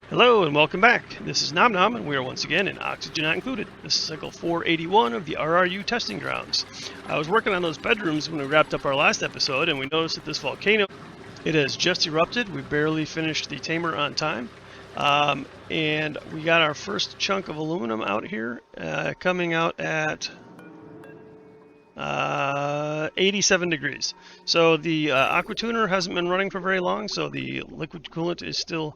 Hello and welcome back. This is Nom Nom, and we are once again in Oxygen Not Included. This is cycle 481 of the RRU testing grounds. I was working on those bedrooms when we wrapped up our last episode, and we noticed that this volcano, it has just erupted. We barely finished the tamer on time. And we got our first chunk of aluminum out here, coming out at 87 degrees. So the aqua tuner hasn't been running for very long, so the liquid coolant is still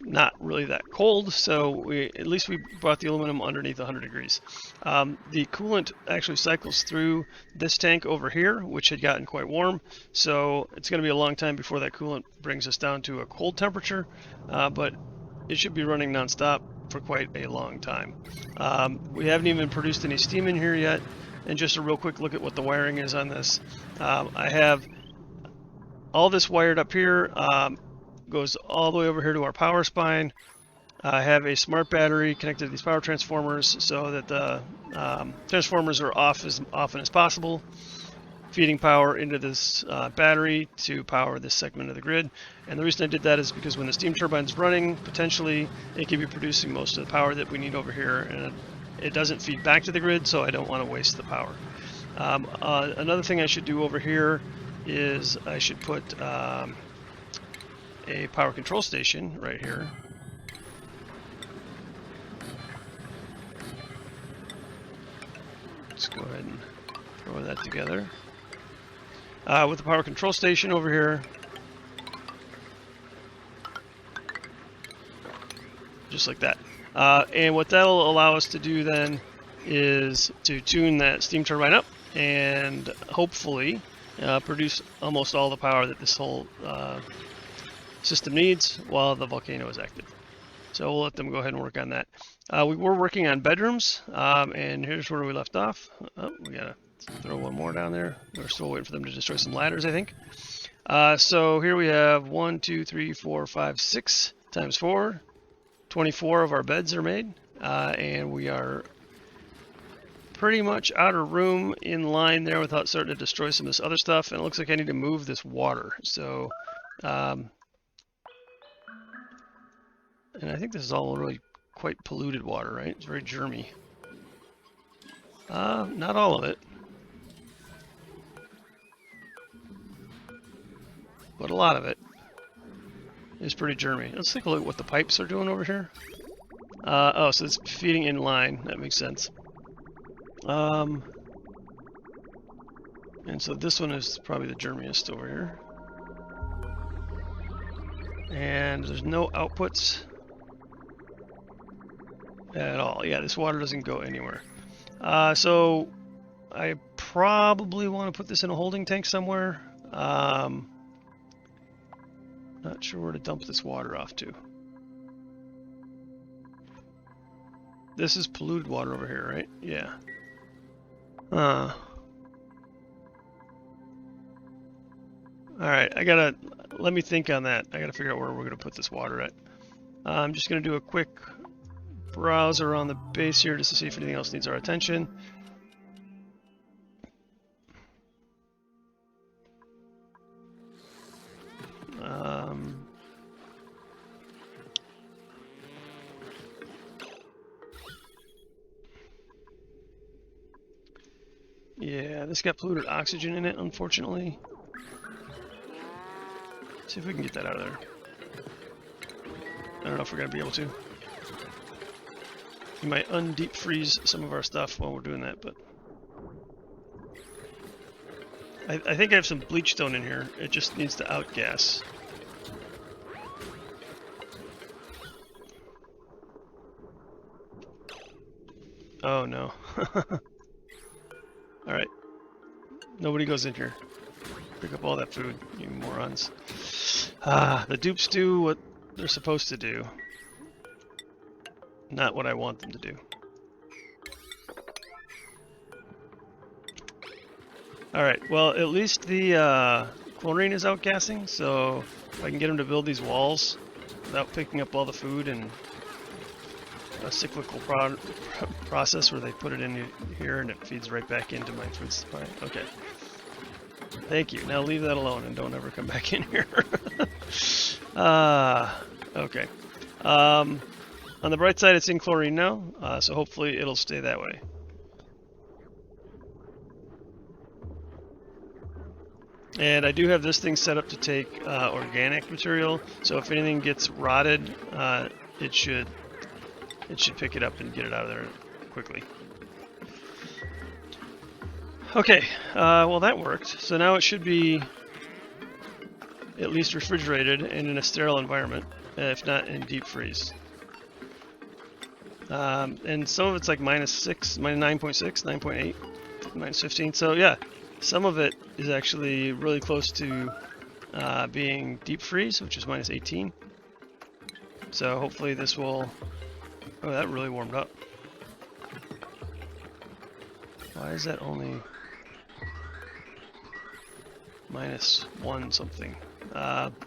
not really that cold, so at least we brought the aluminum underneath 100 degrees. The coolant actually cycles through this tank over here, which had gotten quite warm, so it's going to be a long time before that coolant brings us down to a cold temperature, but it should be running non-stop for quite a long time. We haven't even produced any steam in here yet, and just a real quick look at what the wiring is on this. I have all this wired up here. Goes all the way over here to our power spine. I have a smart battery connected to these power transformers so that the transformers are off as often as possible, feeding power into this battery to power this segment of the grid. And the reason I did that is because when the steam turbine's running, potentially it could be producing most of the power that we need over here, and it doesn't feed back to the grid, so I don't want to waste the power. Another thing I should do over here is I should put a power control station right here. Let's go ahead and throw that together. With the power control station over here, just like that. And what that'll allow us to do then is to tune that steam turbine up and hopefully produce almost all the power that this whole system needs while the volcano is active. So we'll let them go ahead and work on that. We were working on bedrooms, and here's where we left off. Oh, we gotta throw one more down there. We're still waiting for them to destroy some ladders, I think. So here we have 1, 2, 3, 4, 5, 6 times 4. 24 of our beds are made, and we are pretty much out of room in line there without starting to destroy some of this other stuff. And it looks like I need to move this water. So and I think this is all really quite polluted water, right? It's very germy. Not all of it. But a lot of it is pretty germy. Let's take a look at what the pipes are doing over here. Oh, so it's feeding in line. That makes sense. And so this one is probably the germiest over here. And there's no outputs at all. Yeah, this water doesn't go anywhere. So I probably want to put this in a holding tank somewhere. Not sure where to dump this water off to. This is polluted water over here, right? Yeah. Alright, let me think on that. I gotta figure out where we're gonna put this water at. I'm just gonna do a quick browse around the base here just to see if anything else needs our attention. Yeah, this got polluted oxygen in it, unfortunately. See if we can get that out of there. I don't know if we're going to be able to. We might undeep freeze some of our stuff while we're doing that, but I think I have some bleach stone in here. It just needs to outgas. Oh no. Alright. Nobody goes in here. Pick up all that food, you morons. The dupes do what they're supposed to do. Not what I want them to do. Alright, well at least the chlorine is outgassing, so if I can get them to build these walls without picking up all the food and a cyclical process where they put it in here and it feeds right back into my food supply. Okay. Thank you. Now leave that alone and don't ever come back in here. Okay. On the bright side, it's in chlorine now, so hopefully it'll stay that way. And I do have this thing set up to take organic material, so if anything gets rotted, it should pick it up and get it out of there quickly. Okay, well that worked. So now it should be at least refrigerated and in a sterile environment, if not in deep freeze. And some of it's like -6, -9.6, 9.8, -15. So yeah, some of it is actually really close to being deep freeze, which is -18. So hopefully this will... Oh, that really warmed up. Why is that only -1 something?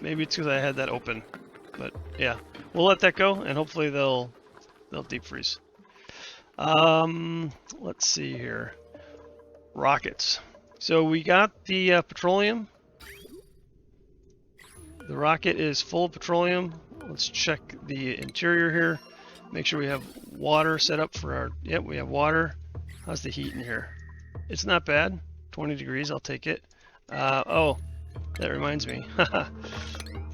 Maybe it's because I had that open. But yeah, we'll let that go, and hopefully they'll deep freeze. Let's see here. Rockets. So we got the petroleum. The rocket is full of petroleum. Let's check the interior here. Make sure we have water set up for our... Yep, we have water. How's the heat in here? It's not bad. 20 degrees, I'll take it. Oh, that reminds me.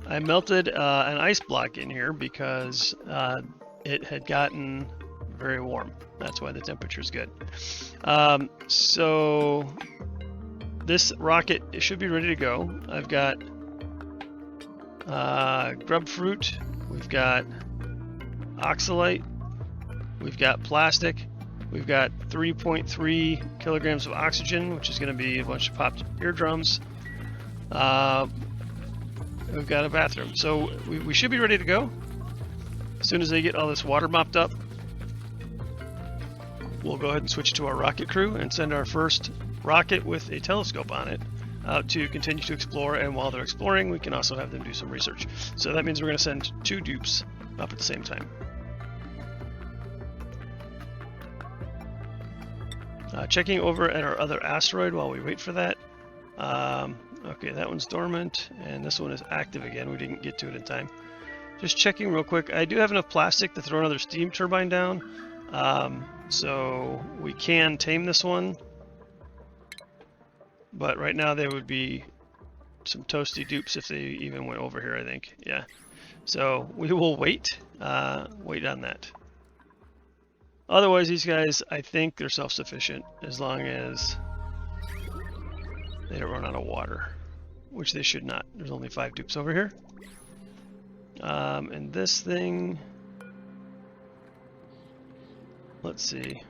I melted an ice block in here because it had gotten very warm. That's why the temperature is good. So this rocket, it should be ready to go. I've got grub fruit, we've got oxalite, we've got plastic, we've got 3.3 kilograms of oxygen, which is going to be a bunch of popped eardrums. We've got a bathroom, so we should be ready to go. As soon as they get all this water mopped up, we'll go ahead and switch to our rocket crew and send our first rocket with a telescope on it out to continue to explore, and while they're exploring, we can also have them do some research. So that means we're going to send 2 dupes up at the same time. Checking over at our other asteroid while we wait for that. Okay, that one's dormant, and this one is active again. We didn't get to it in time. Just checking real quick. I do have enough plastic to throw another steam turbine down, so we can tame this one. But right now they would be some toasty dupes if they even went over here, I think. Yeah. So we will wait on that. Otherwise, these guys, I think they're self-sufficient as long as they don't run out of water, which they should not. There's only 5 dupes over here. And this thing, let's see.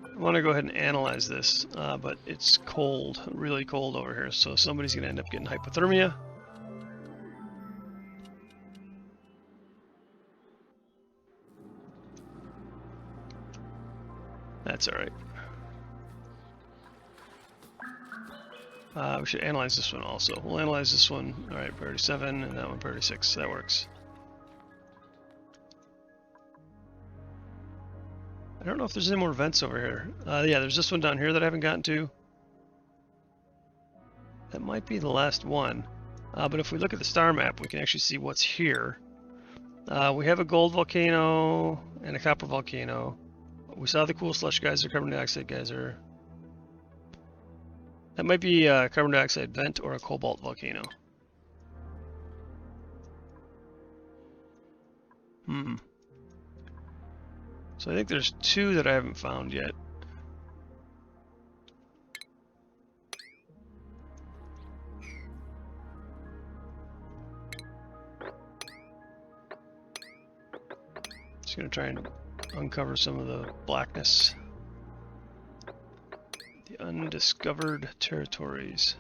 I want to go ahead and analyze this, but it's cold, really cold over here, so somebody's going to end up getting hypothermia. That's all right. We should analyze this one also. We'll analyze this one. All right, priority 7, and that one priority 6. That works. I don't know if there's any more vents over here. Yeah, there's this one down here that I haven't gotten to. That might be the last one. But if we look at the star map, we can actually see what's here. We have a gold volcano and a copper volcano. We saw the cool slush geyser, carbon dioxide geyser. That might be a carbon dioxide vent or a cobalt volcano. So I think there's 2 that I haven't found yet. Just gonna try and uncover some of the blackness. The undiscovered territories.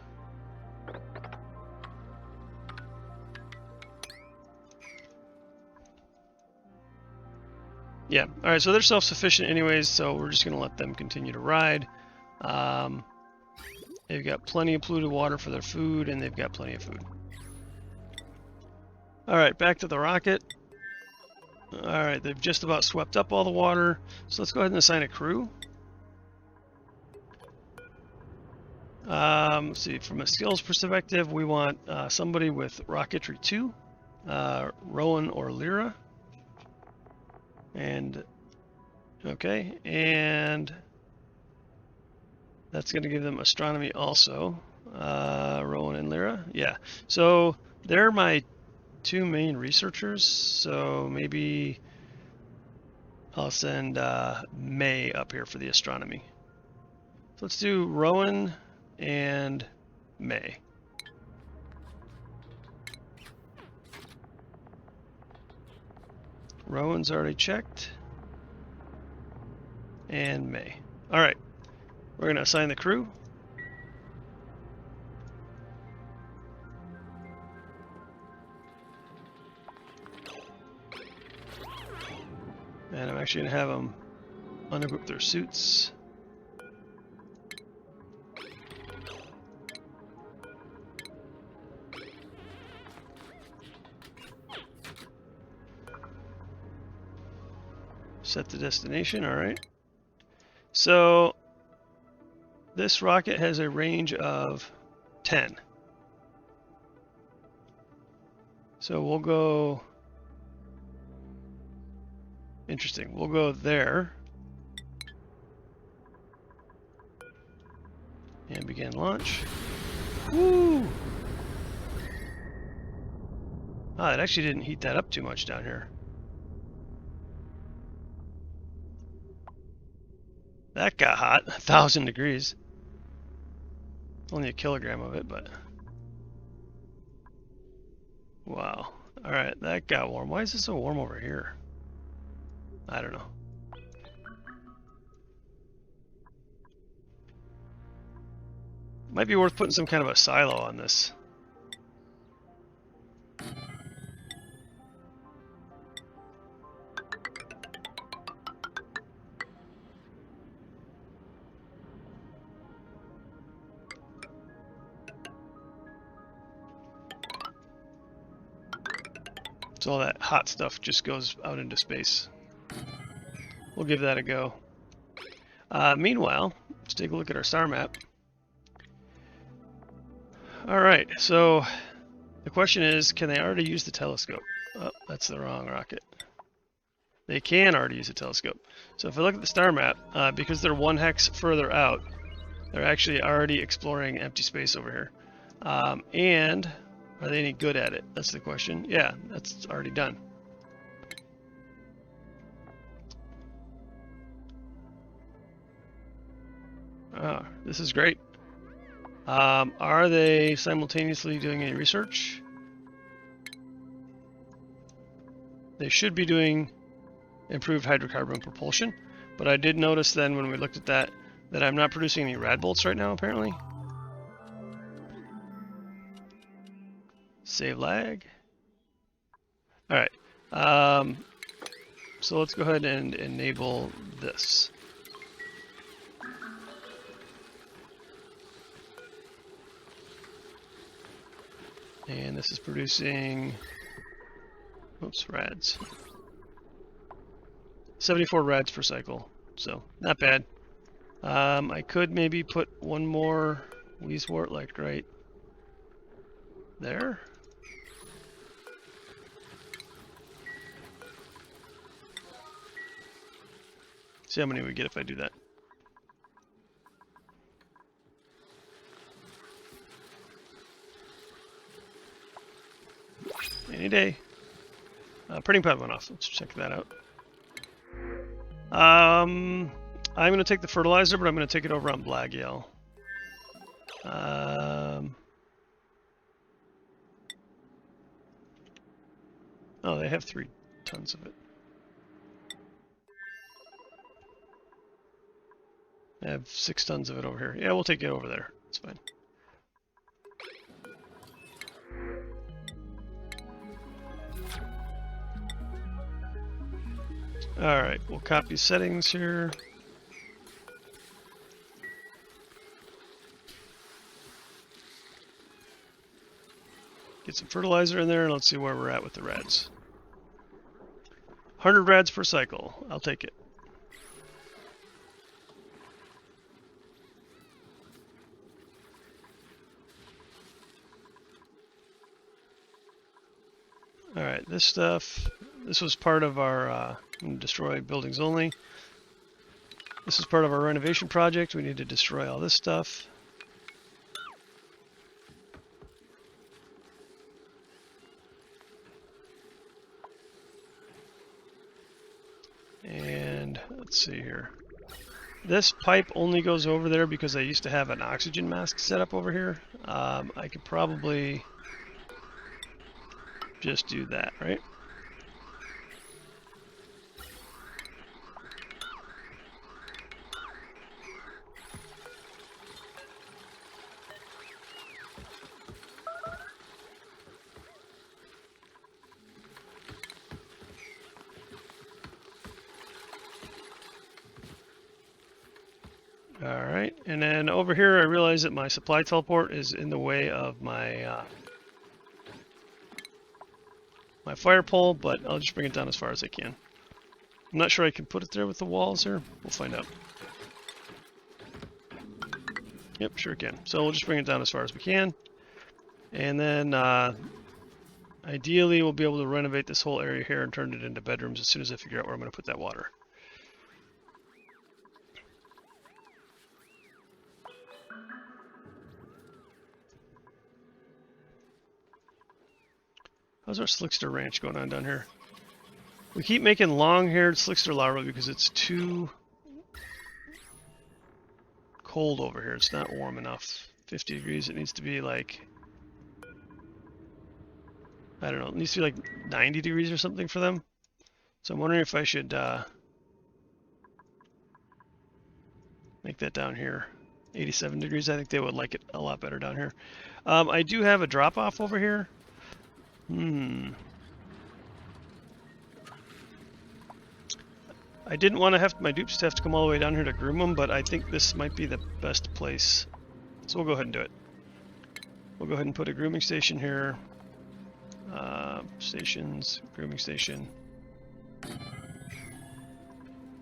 Yeah, alright, so they're self-sufficient anyways, so we're just going to let them continue to ride. They've got plenty of polluted water for their food, and they've got plenty of food. Alright, back to the rocket. Alright, they've just about swept up all the water, so let's go ahead and assign a crew. Let's see, from a skills perspective, we want somebody with Rocketry 2, Rowan or Lyra. And, okay, and that's going to give them astronomy also. Rowan and Lyra, yeah. So they're my two main researchers, so maybe I'll send May up here for the astronomy. So let's do Rowan and May. Rowan's already checked. And May. All right, we're going to assign the crew. And I'm actually going to have them unequip their suits. Set the destination, all right. So this rocket has a range of 10. So we'll go, interesting, we'll go there. And begin launch. Woo! Ah, it actually didn't heat that up too much down here. That got hot, 1,000 degrees. Only a kilogram of it, but wow. All right, that got warm. Why is it so warm over here? I don't know. Might be worth putting some kind of a silo on this. So all that hot stuff just goes out into space. We'll give that a go. Meanwhile, let's take a look at our star map. All right, so the question is, can they already use the telescope? Oh, that's the wrong rocket. They can already use a telescope. So if I look at the star map, because they're 1 hex further out, they're actually already exploring empty space over here. And are they any good at it? That's the question. Yeah, that's already done. Oh, this is great. Are they simultaneously doing any research? They should be doing improved hydrocarbon propulsion, but I did notice then when we looked at that I'm not producing any rad bolts right now, apparently. Save lag. All right. So let's go ahead and enable this. And this is producing, oops, rads. 74 rads per cycle, so not bad. I could maybe put one more Weezewort like right there. See how many we get if I do that. Any day. Printing pad went off. Let's check that out. I'm going to take the fertilizer, but I'm going to take it over on Blagyel. Oh, they have 3 tons of it. I have 6 tons of it over here. Yeah, we'll take it over there. It's fine. Alright, we'll copy settings here. Get some fertilizer in there and let's see where we're at with the rads. 100 rads per cycle. I'll take it. Alright, this stuff, this was part of our destroy buildings only. This is part of our renovation project. We need to destroy all this stuff. And let's see here. This pipe only goes over there because I used to have an oxygen mask set up over here. I could probably just do that, right? Alright, and then over here I realize that my supply teleport is in the way of my my fire pole, but I'll just bring it down as far as I can. I'm not sure I can put it there with the walls here. We'll find out. Yep, sure can. So we'll just bring it down as far as we can. And then ideally we'll be able to renovate this whole area here and turn it into bedrooms as soon as I figure out where I'm going to put that water. How's our slickster ranch going on down here? We keep making long-haired slickster larvae because it's too cold over here. It's not warm enough. 50 degrees. It needs to be like, I don't know, it needs to be like 90 degrees or something for them. So I'm wondering if I should make that down here. 87 degrees. I think they would like it a lot better down here. I do have a drop-off over here. I didn't want to have my dupes to have to come all the way down here to groom them, but I think this might be the best place. So we'll go ahead and do it. We'll go ahead and put a grooming station here. Stations, grooming station.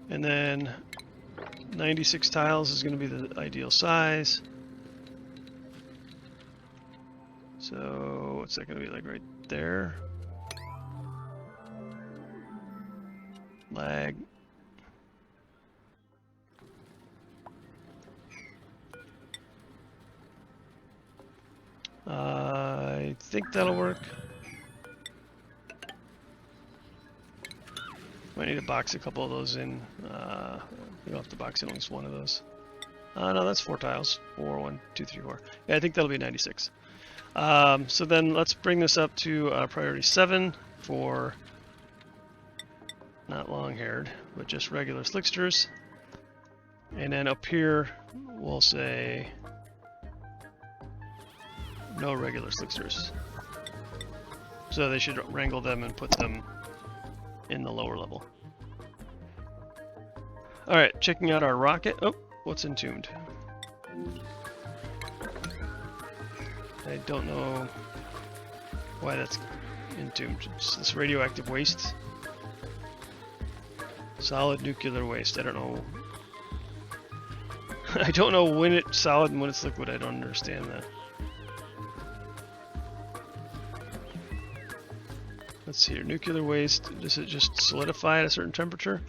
And then 96 tiles is going to be the ideal size. So what's that going to be like right there? Lag. I think that'll work. Might need to box a couple of those in. We don't have to box in at least one of those. No, that's 4 tiles. 4, 1, 2, 3, 4. Yeah, I think that'll be 96. So then let's bring this up to priority 7 for not long-haired, but just regular slicksters. And then up here, we'll say no regular slicksters. So they should wrangle them and put them in the lower level. Alright, checking out our rocket. Oh, what's entombed? I don't know why that's entombed. It's this radioactive waste. Solid nuclear waste. I don't know. I don't know when it's solid and when it's liquid. I don't understand that. Let's see here. Nuclear waste. Does it just solidify at a certain temperature?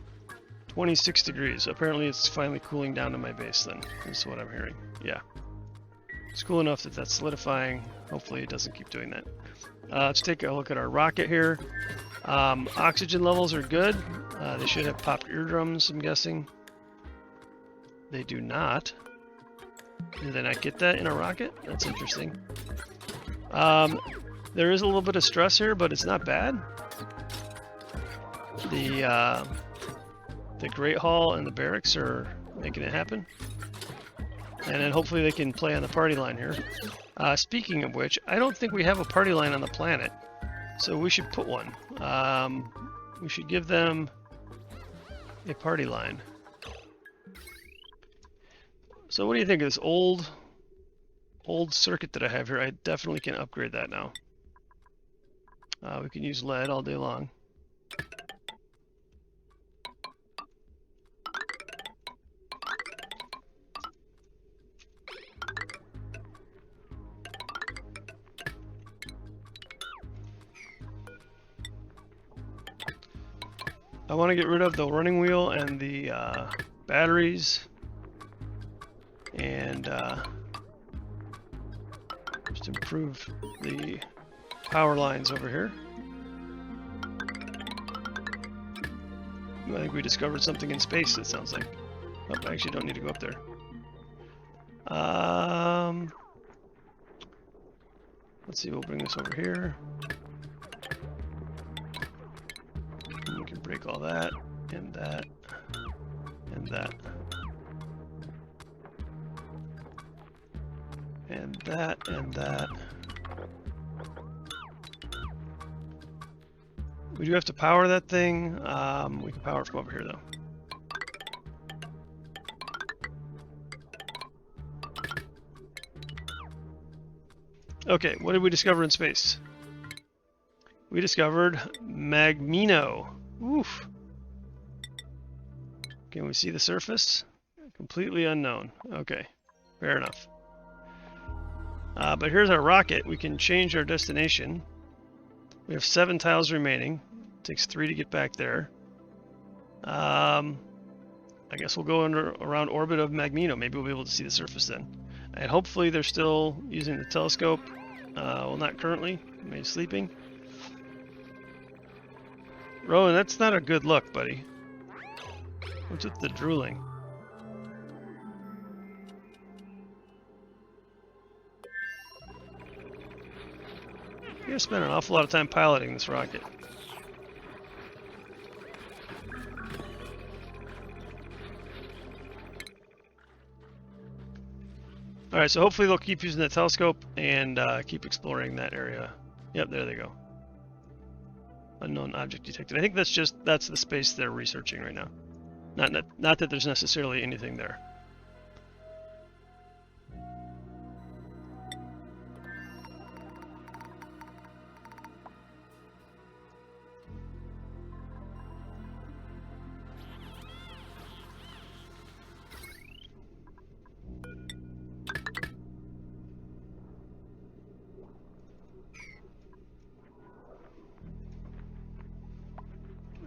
26 degrees. Apparently it's finally cooling down to my base then. That's what I'm hearing. Yeah. It's cool enough that that's solidifying. Hopefully it doesn't keep doing that. Let's take a look at our rocket here. Oxygen levels are good. They should have popped eardrums, I'm guessing. They do not. Did they not get that in a rocket? That's interesting. There is a little bit of stress here, but it's not bad. The Great Hall and the barracks are making it happen. And then hopefully they can play on the party line here. Speaking of which, I don't think we have a party line on the planet. So we should put one. We should give them a party line. So what do you think of this old circuit that I have here? I definitely can upgrade that now. We can use lead all day long. I want to get rid of the running wheel and the batteries, and just improve the power lines over here. I think we discovered something in space, it sounds like. Oh, I actually don't need to go up there. Let's see, we'll bring this over here. And we can break all that, and that, and that. And that, and that. We do have to power that thing. We can power it from over here, though. Okay, what did we discover in space? We discovered magmino. Oof. Can we see the surface? Completely unknown. Okay, fair enough. But here's our rocket. We can change our destination. We have 7 tiles remaining. It takes 3 to get back there. I guess we'll go around orbit of magmino. Maybe we'll be able to see the surface then. And hopefully they're still using the telescope. Well, not currently. Maybe sleeping. Rowan, that's not a good look, buddy. What's with the drooling? You're gonna spend an awful lot of time piloting this rocket. Alright, so hopefully they'll keep using the telescope and keep exploring that area. Yep, there they go. Unknown object detected. I think that's the space they're researching right now. Not that there's necessarily anything there.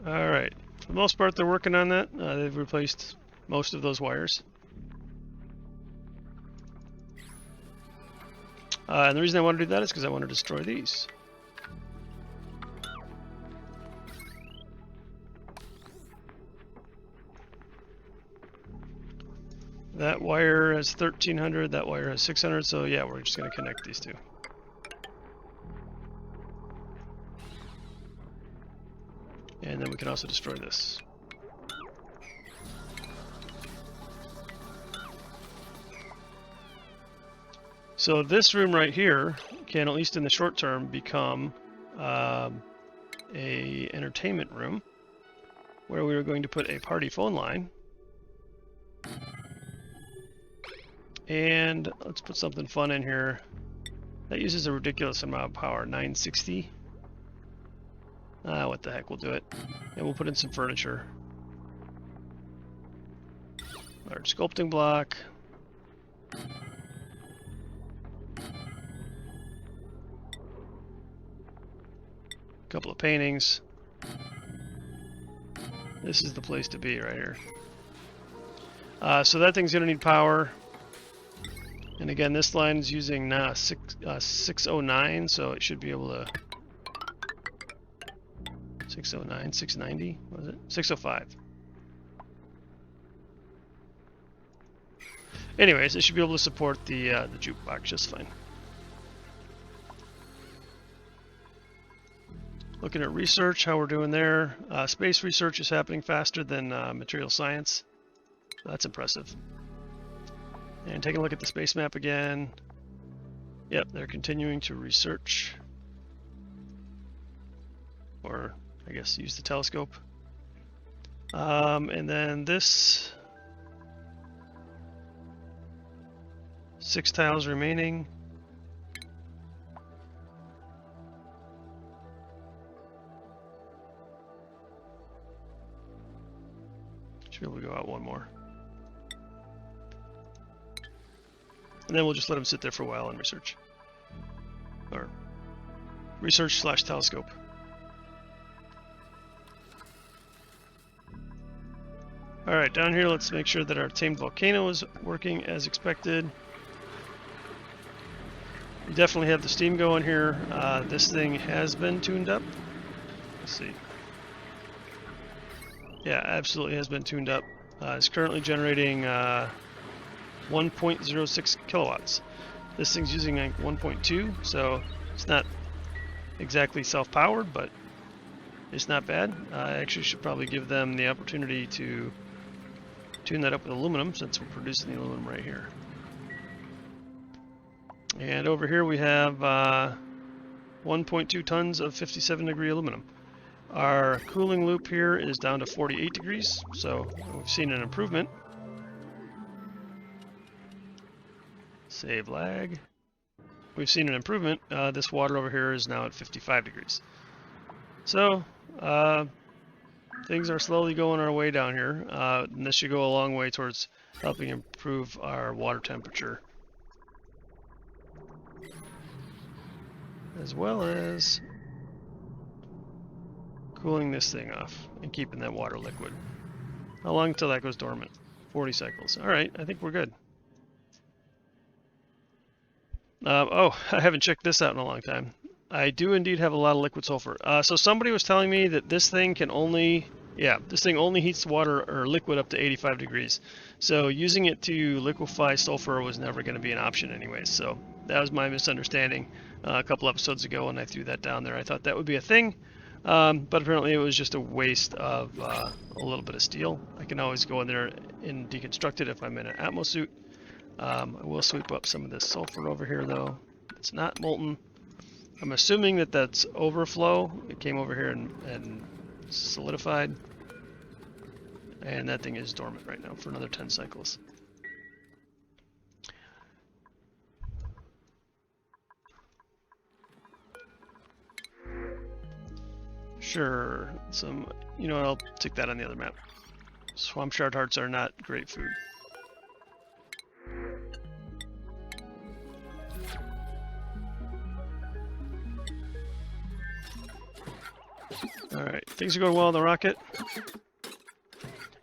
Alright, for the most part they're working on that. They've replaced most of those wires. And the reason I want to do that is because I want to destroy these. That wire has 1300, that wire has 600, so yeah, we're just going to connect these two. And then we can also destroy this. So this room right here can, at least in the short term, become a entertainment room where we are going to put a party phone line. And let's put something fun in here. That uses a ridiculous amount of power, 960. What the heck, we'll do it. And we'll put in some furniture. Large sculpting block. Couple of paintings. This is the place to be right here. So that thing's gonna need power. And again, this line is using 609, so it should be able to 609, 690, was it? 605. Anyways, it should be able to support the jukebox just fine. Looking at research, how we're doing there. Space research is happening faster than material science. So that's impressive. And taking a look at the space map again. Yep, they're continuing to research. Or, I guess, use the telescope. And then this... 6 tiles remaining. Should be able to go out one more. And then we'll just let them sit there for a while and research. Or research / telescope. Alright, down here let's make sure that our tamed volcano is working as expected. We definitely have the steam going here. This thing has been tuned up. Let's see. Yeah, absolutely has been tuned up. It's currently generating 1.06 kilowatts. This thing's using like 1.2, so it's not exactly self-powered, but it's not bad. I actually should probably give them the opportunity to tune that up with aluminum, since we're producing the aluminum right here. And over here we have 1.2 tons of 57-degree aluminum. Our cooling loop here is down to 48 degrees, so we've seen an improvement. Save lag. We've seen an improvement. This water over here is now at 55 degrees. So, things are slowly going our way down here. And this should go a long way towards helping improve our water temperature, as well as cooling this thing off and keeping that water liquid. How long until that goes dormant? 40 cycles. Alright, I think we're good. Oh, I haven't checked this out in a long time. I do indeed have a lot of liquid sulfur. So somebody was telling me that this thing can only, this thing only heats water or liquid up to 85 degrees. So using it to liquefy sulfur was never going to be an option anyways. So that was my misunderstanding a couple episodes ago when I threw that down there. I thought that would be a thing, but apparently it was just a waste of a little bit of steel. I can always go in there and deconstruct it if I'm in an Atmos suit. I will sweep up some of this sulfur over here though. It's not molten. I'm assuming that that's overflow. It came over here and solidified. And that thing is dormant right now for another 10 cycles. Sure, you know what, I'll take that on the other map. Swamp shard hearts are not great food. Alright, things are going well on the rocket.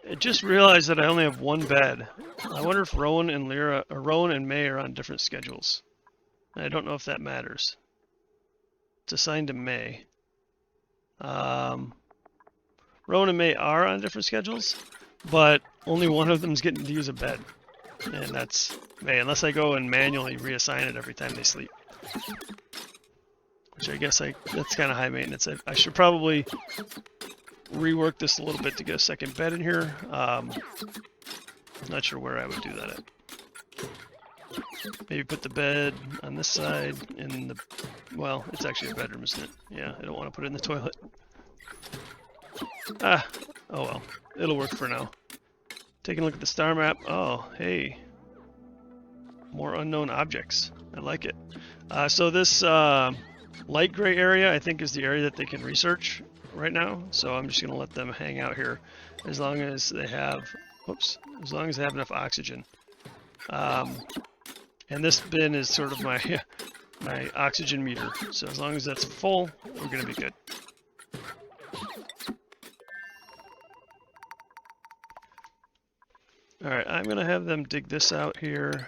I just realized that I only have one bed. I wonder if Rowan and May are on different schedules. I don't know if that matters. It's assigned to May. Rowan and May are on different schedules, but only one of them's getting to use a bed. And that's May, unless I go and manually reassign it every time they sleep. Which I guess that's kind of high maintenance. I should probably rework this a little bit to get a second bed in here. Not sure where I would do that at. Maybe put the bed on this side in the... Well, it's actually a bedroom, isn't it? Yeah, I don't want to put it in the toilet. Oh well. It'll work for now. Taking a look at the star map. Oh, hey. More unknown objects. I like it. So this light gray area, I think, is the area that they can research right now. So I'm just going to let them hang out here as long as they have... as long as they have enough oxygen. And this bin is sort of my my oxygen meter. So as long as that's full, we're going to be good. Alright, I'm going to have them dig this out here.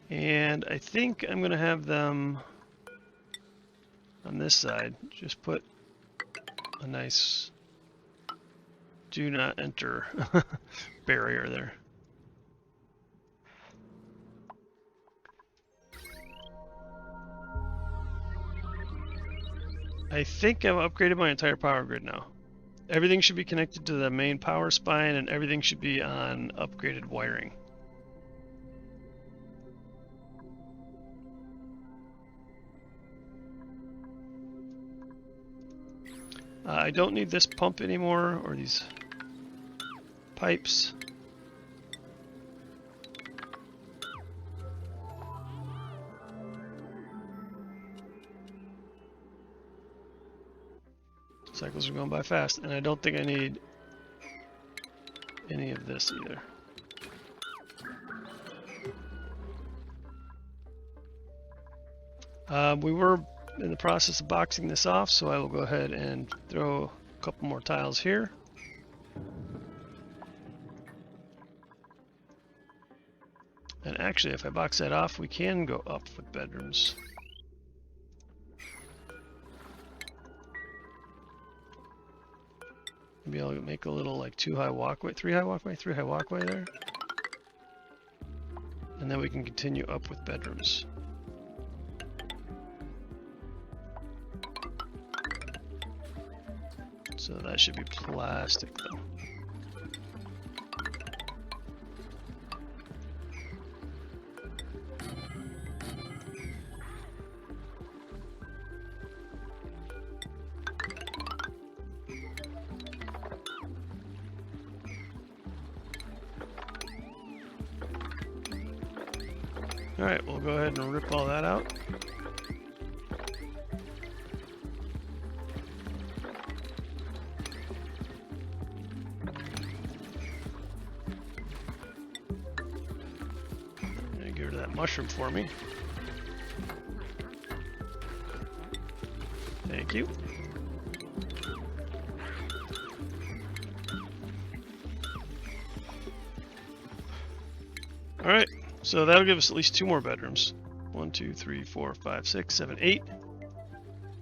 And I think I'm going to have them on this side just put a nice do not enter barrier there. I think I've upgraded my entire power grid now. Everything should be connected to the main power spine and everything should be on upgraded wiring. I don't need this pump anymore, or these pipes. Cycles are going by fast, and I don't think I need any of this either. We were in the process of boxing this off, so I will go ahead and throw a couple more tiles here. And actually, if I box that off, we can go up with bedrooms. Maybe I'll make a little like 2 high walkway, 3 high walkway, 3 high walkway there. And then we can continue up with bedrooms. So that should be plastic though. Alright, we'll go ahead and rip all that out. Get rid of that mushroom for me. Thank you. Alright. So that'll give us at least 2 more bedrooms. 1, 2, 3, 4, 5, 6, 7, 8.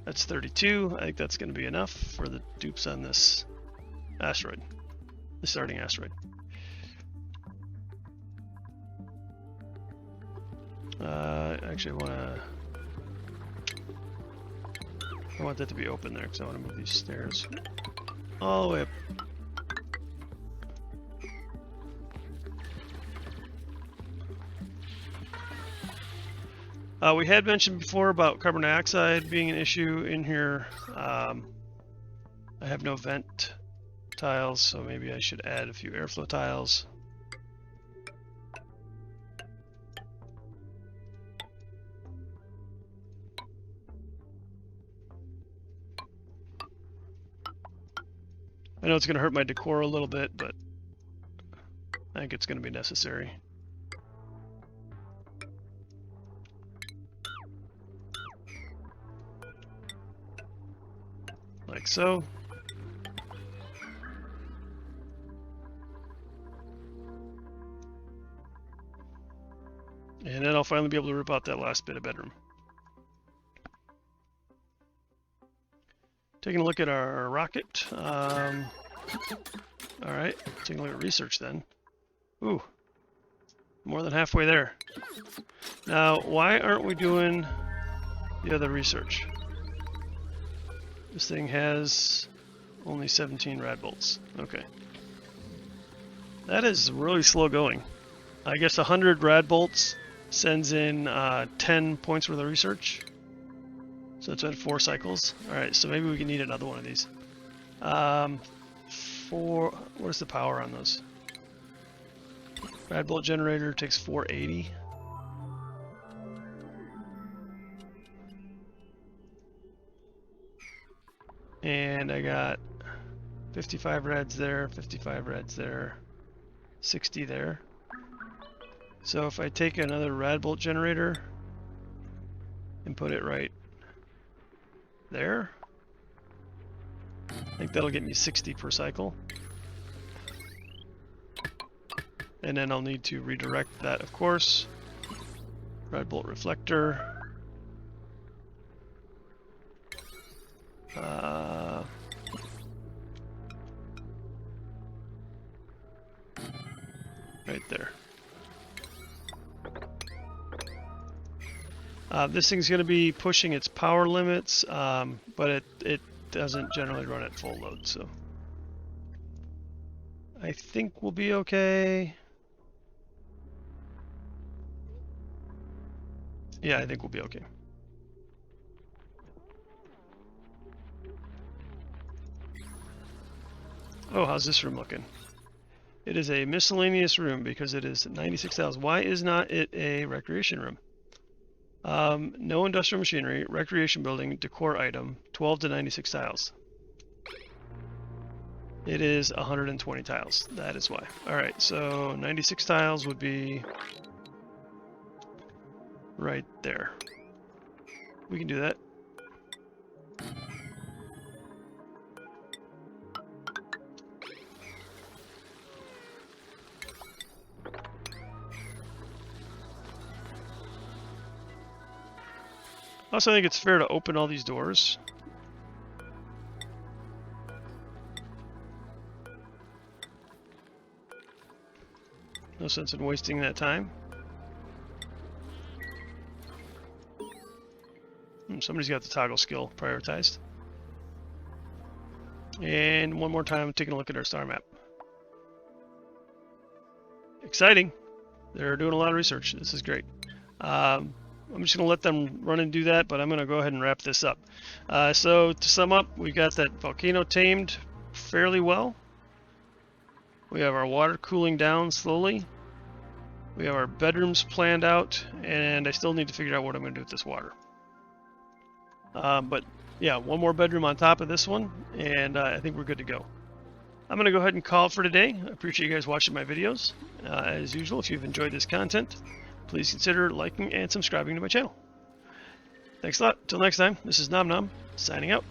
That's 32. I think that's going to be enough for the dupes on this asteroid, the starting asteroid. Actually, I want that to be open there because I want to move these stairs all the way up. We had mentioned before about carbon dioxide being an issue in here. I have no vent tiles, so maybe I should add a few airflow tiles. I know it's going to hurt my decor a little bit, but I think it's going to be necessary. Like so. And then I'll finally be able to rip out that last bit of bedroom. Taking a look at our rocket. Alright, taking a look at research then. Ooh, more than halfway there. Now, why aren't we doing the other research? This thing has only 17 rad bolts. Okay. That is really slow going. I guess 100 rad bolts sends in 10 points worth of research. So it's at 4 cycles. Alright, so maybe we can need another one of these. What is the power on those? Rad bolt generator takes 480. And I got 55 rads there, 55 rads there, 60 there. So if I take another rad bolt generator and put it right there, I think that'll get me 60 per cycle. And then I'll need to redirect that, of course. Rad bolt reflector. Right there. This thing's going to be pushing its power limits, but it doesn't generally run at full load, so I think we'll be okay. Yeah, I think we'll be okay. Oh, how's this room looking? It is a miscellaneous room because it is 96,000. Why is not it a recreation room? No industrial machinery, recreation building, decor item, 12 to 96 tiles. It is 120 tiles. That is why. Alright, so 96 tiles would be right there. We can do that. Also, I think it's fair to open all these doors. No sense in wasting that time. Somebody's got the toggle skill prioritized. And one more time, taking a look at our star map. Exciting. They're doing a lot of research. This is great. I'm just going to let them run and do that, but I'm going to go ahead and wrap this up. So to sum up, we've got that volcano tamed fairly well. We have our water cooling down slowly. We have our bedrooms planned out, and I still need to figure out what I'm going to do with this water. But yeah, one more bedroom on top of this one, and I think we're good to go. I'm going to go ahead and call it for today. I appreciate you guys watching my videos. As usual, if you've enjoyed this content, please consider liking and subscribing to my channel. Thanks a lot. Till next time, this is Nom Nom, signing out.